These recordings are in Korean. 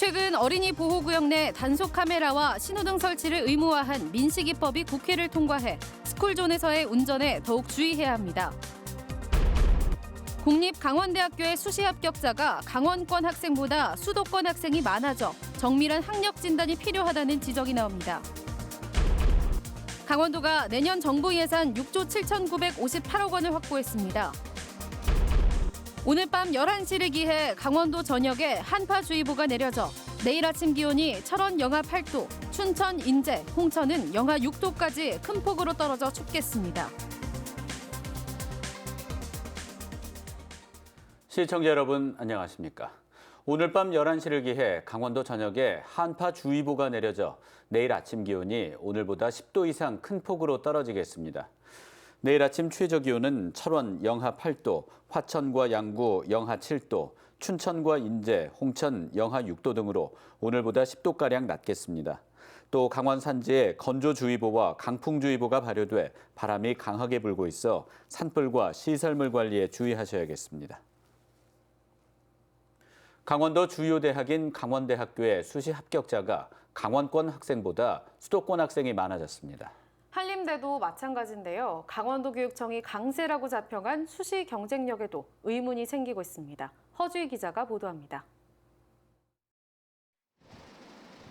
최근 어린이 보호구역 내 단속 카메라와 신호등 설치를 의무화한 민식이법이 국회를 통과해 스쿨존에서의 운전에 더욱 주의해야 합니다. 국립강원대학교의 수시 합격자가 강원권 학생보다 수도권 학생이 많아져 정밀한 학력 진단이 필요하다는 지적이 나옵니다. 강원도가 내년 정부 예산 6조 7,958억 원을 확보했습니다. 오늘 밤 11시를 기해 강원도 전역에 한파주의보가 내려져 내일 아침 기온이 철원 영하 8도, 춘천, 인제, 홍천은 영하 6도까지 큰 폭으로 떨어져 춥겠습니다. 시청자 여러분 안녕하십니까? 오늘 밤 11시를 기해 강원도 전역에 한파주의보가 내려져 내일 아침 기온이 오늘보다 10도 이상 큰 폭으로 떨어지겠습니다. 내일 아침 최저 기온은 철원 영하 8도, 화천과 양구 영하 7도, 춘천과 인제, 홍천 영하 6도 등으로 오늘보다 10도가량 낮겠습니다. 또 강원 산지에 건조주의보와 강풍주의보가 발효돼 바람이 강하게 불고 있어 산불과 시설물 관리에 주의하셔야겠습니다. 강원도 주요 대학인 강원대학교의 수시 합격자가 강원권 학생보다 수도권 학생이 많아졌습니다. 한림대도 마찬가지인데요. 강원도교육청이 강세라고 자평한 수시 경쟁력에도 의문이 생기고 있습니다. 허주희 기자가 보도합니다.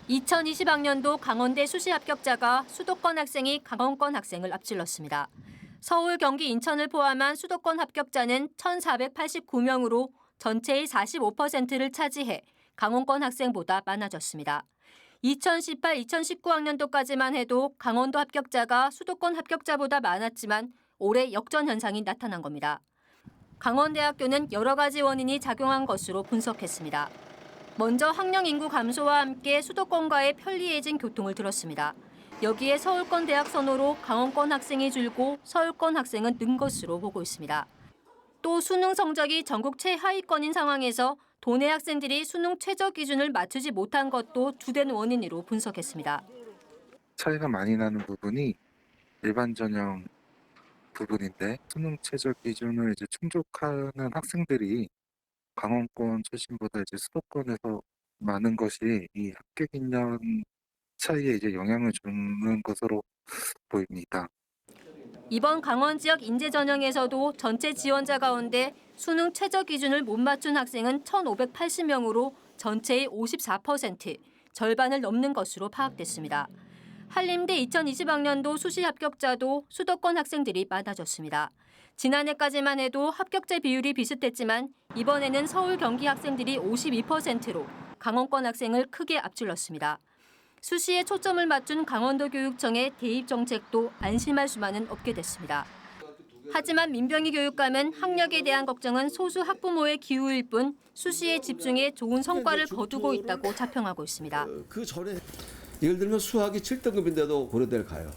2020학년도 강원대 수시 합격자가 수도권 학생이 강원권 학생을 앞질렀습니다. 서울, 경기, 인천을 포함한 수도권 합격자는 1,489명으로 전체의 45%를 차지해 강원권 학생보다 많아졌습니다. 2018-2019학년도까지만 해도 강원도 합격자가 수도권 합격자보다 많았지만 올해 역전 현상이 나타난 겁니다. 강원대학교는 여러 가지 원인이 작용한 것으로 분석했습니다. 먼저 학령 인구 감소와 함께 수도권과의 편리해진 교통을 들었습니다. 여기에 서울권 대학 선호로 강원권 학생이 줄고 서울권 학생은 는 것으로 보고 있습니다. 또 수능 성적이 전국 최하위권인 상황에서 도내 학생들이 수능 최저 기준을 맞추지 못한 것도 주된 원인으로 분석했습니다. 차이가 많이 나는 부분이 일반 전형 부분인데 수능 최저 기준을 이제 충족하는 학생들이 강원권 출신보다 이제 수도권에서 많은 것이 이 합격 인연 차이에 이제 영향을 주는 것으로 보입니다. 이번 강원 지역 인재 전형에서도 전체 지원자 가운데 수능 최저 기준을 못 맞춘 학생은 1,580명으로 전체의 54%, 절반을 넘는 것으로 파악됐습니다. 한림대 2020학년도 수시 합격자도 수도권 학생들이 많아졌습니다. 지난해까지만 해도 합격자 비율이 비슷했지만 이번에는 서울, 경기 학생들이 52%로 강원권 학생을 크게 앞질렀습니다. 수시에 초점을 맞춘 강원도 교육청의 대입 정책도 안심할 수만은 없게 됐습니다. 하지만 민병희 교육감은 학력에 대한 걱정은 소수 학부모의 기우일 뿐 수시에 집중해 좋은 성과를 거두고 있다고 자평하고 있습니다. 그 전에 예를 들면 수학이 7등급인데도 고려대를 가요.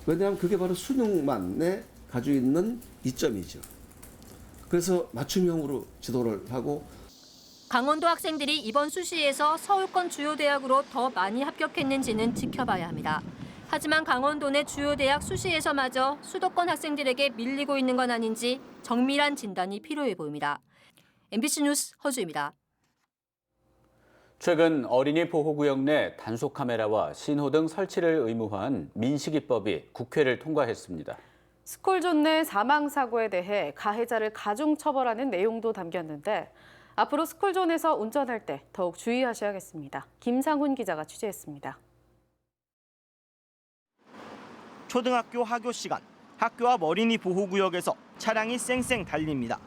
왜냐하면 그게 바로 수능만에 가지고 있는 이점이죠. 그래서 맞춤형으로 지도를 하고 강원도 학생들이 이번 수시에서 서울권 주요 대학으로 더 많이 합격했는지는 지켜봐야 합니다. 하지만 강원도 내 주요 대학 수시에서마저 수도권 학생들에게 밀리고 있는 건 아닌지 정밀한 진단이 필요해 보입니다. MBC 뉴스 허주입니다. 최근 어린이 보호구역 내 단속 카메라와 신호등 설치를 의무화한 민식이법이 국회를 통과했습니다. 스쿨존 내 사망사고에 대해 가해자를 가중처벌하는 내용도 담겼는데 앞으로 스쿨존에서 운전할 때 더욱 주의하셔야겠습니다. 김상훈 기자가 취재했습니다. 초등학교 하교 시간, 학교 앞 어린이 보호구역에서 차량이 쌩쌩 달립니다.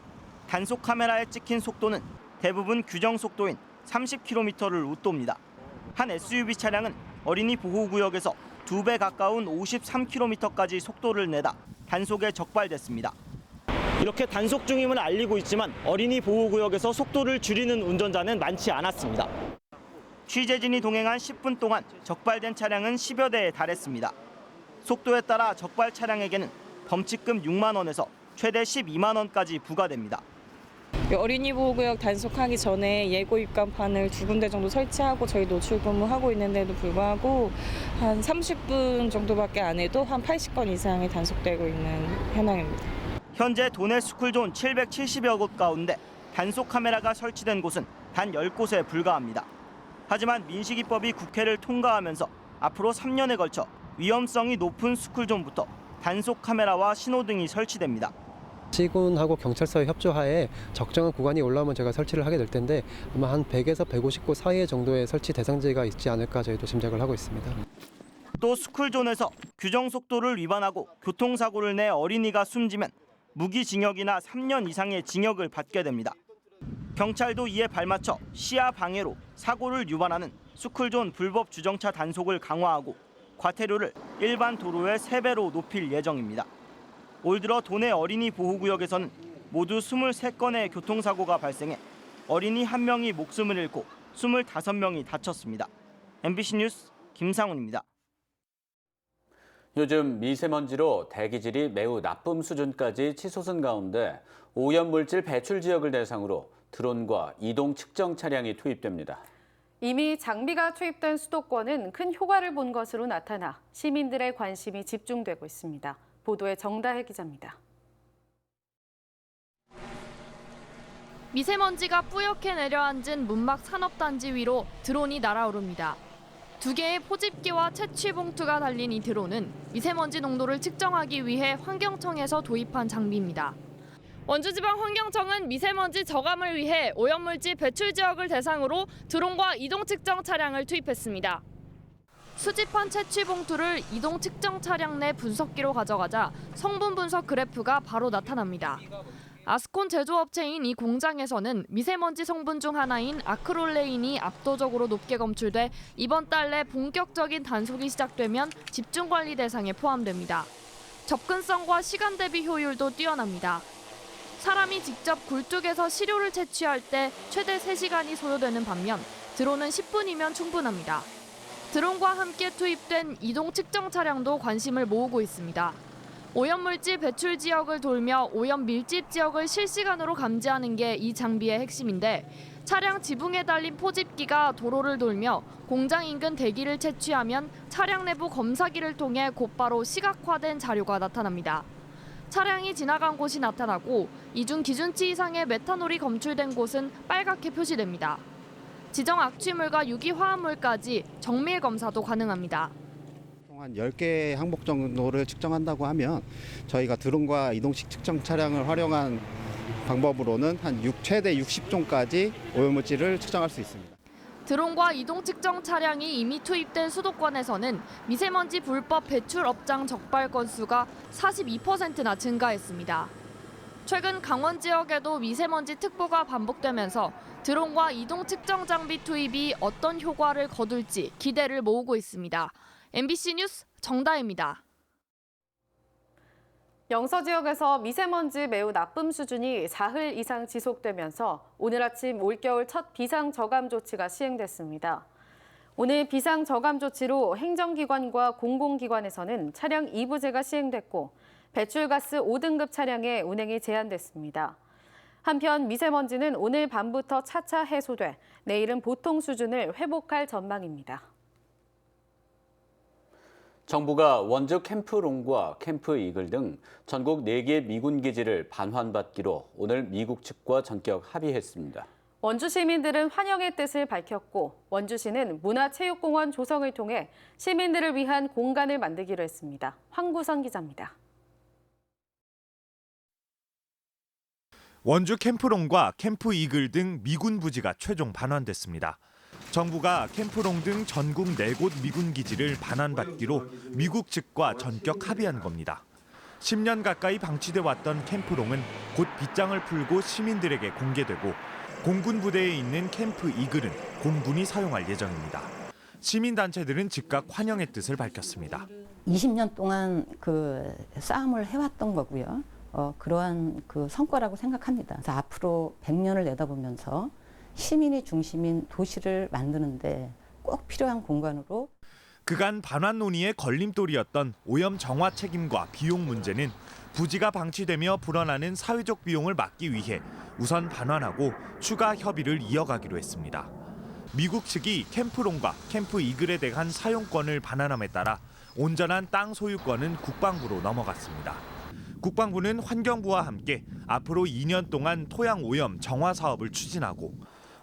단속 카메라에 찍힌 속도는 대부분 규정 속도인 30km를 웃돕니다. 한 SUV 차량은 어린이 보호구역에서 2배 가까운 53km까지 속도를 내다 단속에 적발됐습니다. 이렇게 단속 중임을 알리고 있지만 어린이 보호구역에서 속도를 줄이는 운전자는 많지 않았습니다. 취재진이 동행한 10분 동안 적발된 차량은 10여 대에 달했습니다. 속도에 따라 적발 차량에게는 범칙금 6만 원에서 최대 12만 원까지 부과됩니다. 어린이 보호구역 단속하기 전에 예고 입간판을 2군데 정도 설치하고 저희 노출 근무하고 있는데도 불구하고 한 30분 정도밖에 안 해도 한 80건 이상이 단속되고 있는 현황입니다. 현재 도내 스쿨존 770여 곳 가운데 단속 카메라가 설치된 곳은 단 10곳에 불과합니다. 하지만 민식이법이 국회를 통과하면서 앞으로 3년에 걸쳐 위험성이 높은 스쿨존부터 단속 카메라와 신호등이 설치됩니다. 시군하고 경찰서의 협조하에 적정한 구간이 올라오면 제가 설치를 하게 될 텐데 아마 한 100에서 150곳 사이 정도의 설치 대상지가 있지 않을까 저희도 짐작을 하고 있습니다. 또 스쿨존에서 규정 속도를 위반하고 교통사고를 내 어린이가 숨지면 무기징역이나 3년 이상의 징역을 받게 됩니다. 경찰도 이에 발맞춰 시야 방해로 사고를 유발하는 스쿨존 불법 주정차 단속을 강화하고 과태료를 일반 도로의 3배로 높일 예정입니다. 올 들어 도내 어린이 보호구역에서는 모두 23건의 교통사고가 발생해 어린이 1명이 목숨을 잃고 25명이 다쳤습니다. MBC 뉴스 김상훈입니다. 요즘 미세먼지로 대기질이 매우 나쁨 수준까지 치솟은 가운데 오염물질 배출 지역을 대상으로 드론과 이동 측정 차량이 투입됩니다. 이미 장비가 투입된 수도권은 큰 효과를 본 것으로 나타나 시민들의 관심이 집중되고 있습니다. 보도에 정다혜 기자입니다. 미세먼지가 뿌옇게 내려앉은 문막 산업단지 위로 드론이 날아오릅니다. 2개의 포집기와 채취 봉투가 달린 이 드론은 미세먼지 농도를 측정하기 위해 환경청에서 도입한 장비입니다. 원주지방환경청은 미세먼지 저감을 위해 오염물질 배출 지역을 대상으로 드론과 이동 측정 차량을 투입했습니다. 수집한 채취 봉투를 이동 측정 차량 내 분석기로 가져가자 성분 분석 그래프가 바로 나타납니다. 아스콘 제조업체인 이 공장에서는 미세먼지 성분 중 하나인 아크롤레인이 압도적으로 높게 검출돼 이번 달 내 본격적인 단속이 시작되면 집중관리 대상에 포함됩니다. 접근성과 시간 대비 효율도 뛰어납니다. 사람이 직접 굴뚝에서 시료를 채취할 때 최대 3시간이 소요되는 반면 드론은 10분이면 충분합니다. 드론과 함께 투입된 이동 측정 차량도 관심을 모으고 있습니다. 오염물질 배출 지역을 돌며 오염 밀집 지역을 실시간으로 감지하는 게 이 장비의 핵심인데 차량 지붕에 달린 포집기가 도로를 돌며 공장 인근 대기를 채취하면 차량 내부 검사기를 통해 곧바로 시각화된 자료가 나타납니다. 차량이 지나간 곳이 나타나고 이중 기준치 이상의 메탄올이 검출된 곳은 빨갛게 표시됩니다. 지정 악취물과 유기화합물까지 정밀 검사도 가능합니다. 한 10개의 항목 정도를 측정한다고 하면 저희가 드론과 이동식 측정 차량을 활용한 방법으로는 최대 60종까지 오염물질을 측정할 수 있습니다. 드론과 이동 측정 차량이 이미 투입된 수도권에서는 미세먼지 불법 배출 업장 적발 건수가 42%나 증가했습니다. 최근 강원 지역에도 미세먼지 특보가 반복되면서 드론과 이동 측정 장비 투입이 어떤 효과를 거둘지 기대를 모으고 있습니다. MBC 뉴스 정다혜입니다. 영서 지역에서 미세먼지 매우 나쁨 수준이 사흘 이상 지속되면서 오늘 아침 올겨울 첫 비상저감 조치가 시행됐습니다. 오늘 비상저감 조치로 행정기관과 공공기관에서는 차량 2부제가 시행됐고 배출가스 5등급 차량의 운행이 제한됐습니다. 한편 미세먼지는 오늘 밤부터 차차 해소돼 내일은 보통 수준을 회복할 전망입니다. 정부가 원주 캠프롱과 캠프 이글 등 전국 4개 미군 기지를 반환받기로 오늘 미국 측과 전격 합의했습니다. 원주 시민들은 환영의 뜻을 밝혔고 원주시는 문화체육공원 조성을 통해 시민들을 위한 공간을 만들기로 했습니다. 황구선 기자입니다. 원주 캠프롱과 캠프 이글 등 미군 부지가 최종 반환됐습니다. 정부가 캠프롱 등 전국 4곳 미군 기지를 반환받기로 미국 측과 전격 합의한 겁니다. 10년 가까이 방치돼 왔던 캠프롱은 곧 빗장을 풀고 시민들에게 공개되고 공군 부대에 있는 캠프 이글은 공군이 사용할 예정입니다. 시민단체들은 즉각 환영의 뜻을 밝혔습니다. 20년 동안 그 싸움을 해왔던 거고요. 그러한 그 성과라고 생각합니다. 그래서 앞으로 100년을 내다보면서 시민이 중심인 도시를 만드는데 꼭 필요한 공간으로. 그간 반환 논의의 걸림돌이었던 오염 정화 책임과 비용 문제는 부지가 방치되며 불어나는 사회적 비용을 막기 위해 우선 반환하고 추가 협의를 이어가기로 했습니다. 미국 측이 캠프롱과 캠프 이글에 대한 사용권을 반환함에 따라 온전한 땅 소유권은 국방부로 넘어갔습니다. 국방부는 환경부와 함께 앞으로 2년 동안 토양 오염 정화 사업을 추진하고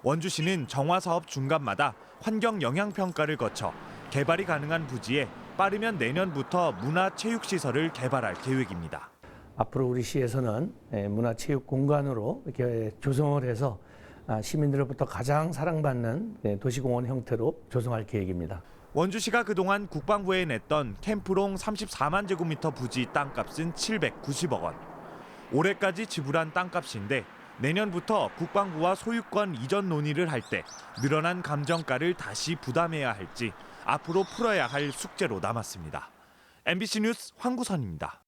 원주시는 정화 사업 중간마다 환경 영향 평가를 거쳐 개발이 가능한 부지에 빠르면 내년부터 문화체육시설을 개발할 계획입니다. 앞으로 우리 시에서는 문화체육 공간으로 이렇게 조성을 해서 시민들로부터 가장 사랑받는 도시공원 형태로 조성할 계획입니다. 원주시가 그동안 국방부에 냈던 캠프롱 34만 제곱미터 부지 땅값은 790억 원. 올해까지 지불한 땅값인데 내년부터 국방부와 소유권 이전 논의를 할 때 늘어난 감정가를 다시 부담해야 할지 앞으로 풀어야 할 숙제로 남았습니다. MBC 뉴스 황구선입니다.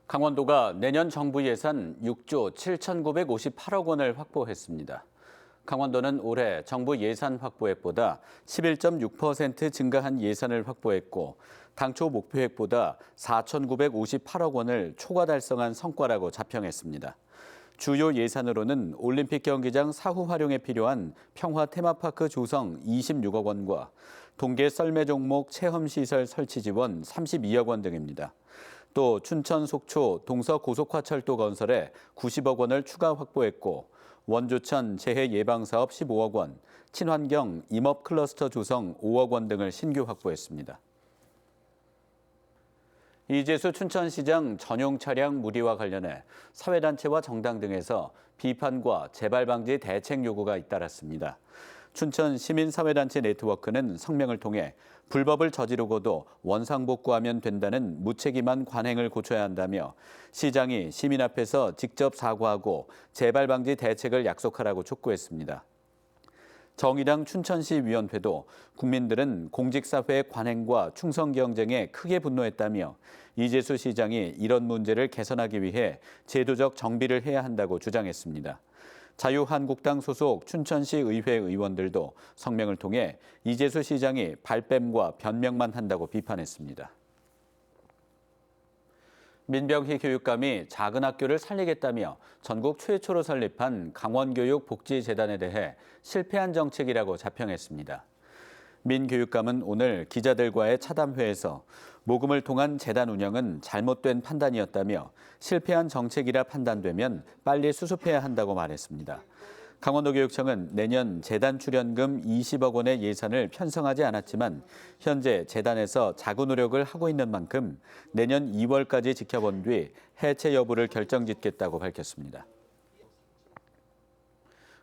강원도가 내년 정부 예산 6조 7,958억 원을 확보했습니다. 강원도는 올해 정부 예산 확보액보다 11.6% 증가한 예산을 확보했고 당초 목표액보다 4,958억 원을 초과 달성한 성과라고 자평했습니다. 주요 예산으로는 올림픽 경기장 사후 활용에 필요한 평화 테마파크 조성 26억 원과 동계 썰매 종목 체험시설 설치 지원 32억 원 등입니다. 또 춘천 속초 동서 고속화철도 건설에 90억 원을 추가 확보했고 원주천 재해 예방 사업 15억 원, 친환경 임업 클러스터 조성 5억 원 등을 신규 확보했습니다. 이재수 춘천시장 전용 차량 무리와 관련해 사회단체와 정당 등에서 비판과 재발 방지 대책 요구가 잇따랐습니다. 춘천 시민사회단체 네트워크는 성명을 통해 불법을 저지르고도 원상복구하면 된다는 무책임한 관행을 고쳐야 한다며 시장이 시민 앞에서 직접 사과하고 재발 방지 대책을 약속하라고 촉구했습니다. 정의당 춘천시 위원회도 국민들은 공직사회의 관행과 충성 경쟁에 크게 분노했다며 이재수 시장이 이런 문제를 개선하기 위해 제도적 정비를 해야 한다고 주장했습니다. 자유한국당 소속 춘천시 의회 의원들도 성명을 통해 이재수 시장이 발뺌과 변명만 한다고 비판했습니다. 민병희 교육감이 작은 학교를 살리겠다며 전국 최초로 설립한 강원교육복지재단에 대해 실패한 정책이라고 자평했습니다. 민 교육감은 오늘 기자들과의 차담회에서 모금을 통한 재단 운영은 잘못된 판단이었다며 실패한 정책이라 판단되면 빨리 수습해야 한다고 말했습니다. 강원도교육청은 내년 재단 출연금 20억 원의 예산을 편성하지 않았지만 현재 재단에서 자구 노력을 하고 있는 만큼 내년 2월까지 지켜본 뒤 해체 여부를 결정짓겠다고 밝혔습니다.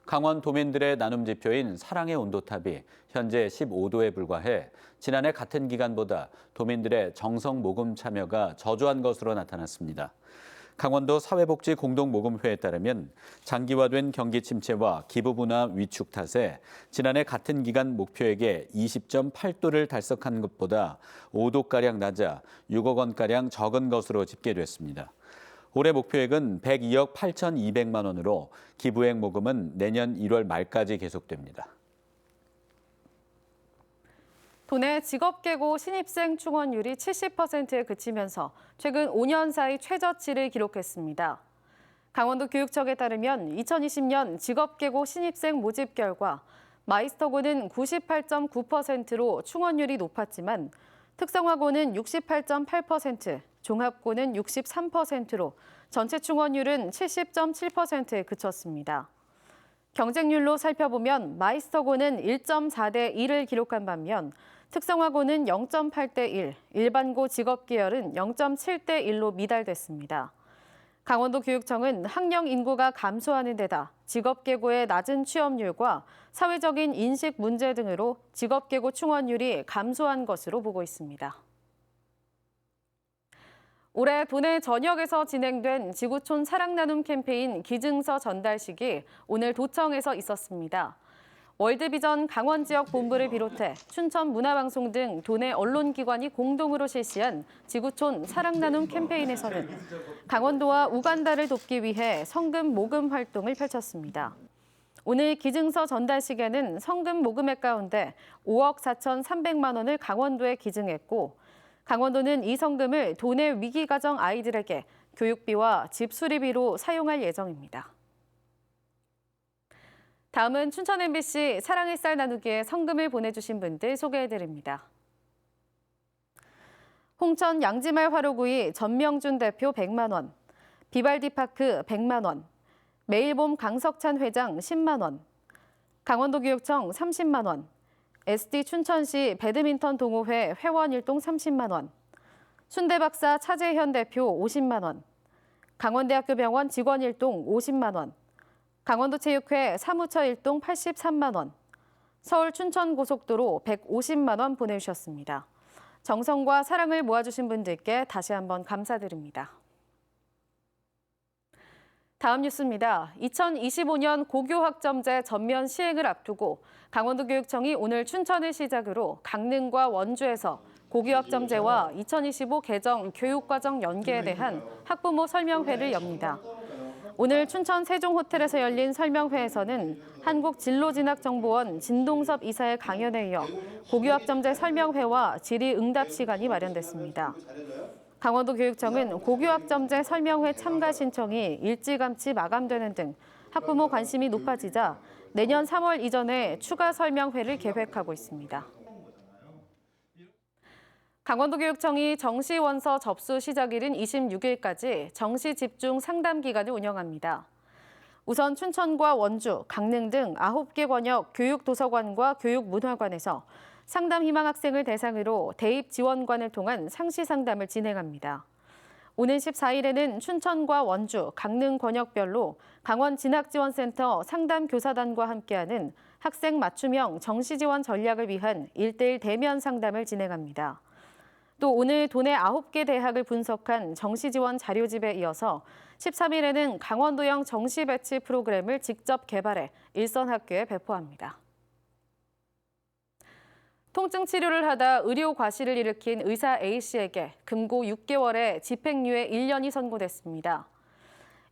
강원 도민들의 나눔 지표인 사랑의 온도탑이 현재 15도에 불과해 지난해 같은 기간보다 도민들의 정성 모금 참여가 저조한 것으로 나타났습니다. 강원도 사회복지공동모금회에 따르면 장기화된 경기 침체와 기부 분화 위축 탓에 지난해 같은 기간 목표액의 20.8도를 달성한 것보다 5도가량 낮아 6억 원가량 적은 것으로 집계됐습니다. 올해 목표액은 102억 8,200만 원으로 기부액 모금은 내년 1월 말까지 계속됩니다. 도내 직업계고 신입생 충원율이 70%에 그치면서 최근 5년 사이 최저치를 기록했습니다. 강원도 교육청에 따르면 2020년 직업계고 신입생 모집 결과 마이스터고는 98.9%로 충원율이 높았지만 특성화고는 68.8%, 종합고는 63%로 전체 충원율은 70.7%에 그쳤습니다. 경쟁률로 살펴보면 마이스터고는 1.4대 1을 기록한 반면 특성화고는 0.8대 1, 일반고 직업계열은 0.7대 1로 미달됐습니다. 강원도 교육청은 학령 인구가 감소하는 데다 직업계고의 낮은 취업률과 사회적인 인식 문제 등으로 직업계고 충원율이 감소한 것으로 보고 있습니다. 올해 도내 전역에서 진행된 지구촌 사랑나눔 캠페인 기증서 전달식이 오늘 도청에서 있었습니다. 월드비전 강원 지역 본부를 비롯해 춘천문화방송 등 도내 언론기관이 공동으로 실시한 지구촌 사랑나눔 캠페인에서는 강원도와 우간다를 돕기 위해 성금 모금 활동을 펼쳤습니다. 오늘 기증서 전달식에는 성금 모금액 가운데 5억 4,300만 원을 강원도에 기증했고 강원도는 이 성금을 도내 위기가정 아이들에게 교육비와 집 수리비로 사용할 예정입니다. 다음은 춘천 MBC 사랑의 쌀 나누기에 성금을 보내주신 분들 소개해드립니다. 홍천 양지말 화로구이 전명준 대표 100만 원, 비발디파크 100만 원, 매일봄 강석찬 회장 10만 원, 강원도교육청 30만 원, SD 춘천시 배드민턴 동호회 회원 일동 30만 원, 순대박사 차재현 대표 50만 원, 강원대학교 병원 직원 일동 50만 원, 강원도체육회 사무처 일동 83만 원, 서울 춘천고속도로 150만 원 보내주셨습니다. 정성과 사랑을 모아주신 분들께 다시 한번 감사드립니다. 다음 뉴스입니다. 2025년 고교학점제 전면 시행을 앞두고 강원도교육청이 오늘 춘천을 시작으로 강릉과 원주에서 고교학점제와 2025 개정 교육과정 연계에 대한 학부모 설명회를 엽니다. 오늘 춘천 세종호텔에서 열린 설명회에서는 한국진로진학정보원 진동섭 이사의 강연에 이어 고교학점제 설명회와 질의응답 시간이 마련됐습니다. 강원도교육청은 고교학점제 설명회 참가 신청이 일찌감치 마감되는 등 학부모 관심이 높아지자 내년 3월 이전에 추가 설명회를 계획하고 있습니다. 강원도교육청이 정시원서 접수 시작일인 26일까지 정시 집중 상담 기간을 운영합니다. 우선 춘천과 원주, 강릉 등 9개 권역 교육도서관과 교육문화관에서 상담 희망 학생을 대상으로 대입 지원관을 통한 상시 상담을 진행합니다. 오는 14일에는 춘천과 원주, 강릉 권역별로 강원진학지원센터 상담교사단과 함께하는 학생 맞춤형 정시지원 전략을 위한 1:1 대면 상담을 진행합니다. 또 오늘 도내 9개 대학을 분석한 정시지원 자료집에 이어서 13일에는 강원도형 정시 배치 프로그램을 직접 개발해 일선 학교에 배포합니다. 통증 치료를 하다 의료 과실을 일으킨 의사 A씨에게 금고 6개월에 집행유예 1년이 선고됐습니다.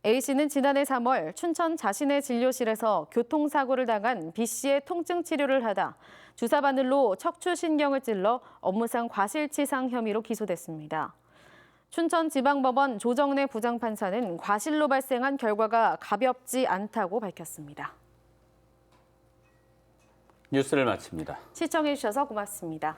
A씨는 지난해 3월 춘천 자신의 진료실에서 교통사고를 당한 B씨의 통증 치료를 하다 주사 바늘로 척추신경을 찔러 업무상 과실치상 혐의로 기소됐습니다. 춘천지방법원 조정래 부장판사는 과실로 발생한 결과가 가볍지 않다고 밝혔습니다. 뉴스를 마칩니다. 시청해주셔서 고맙습니다.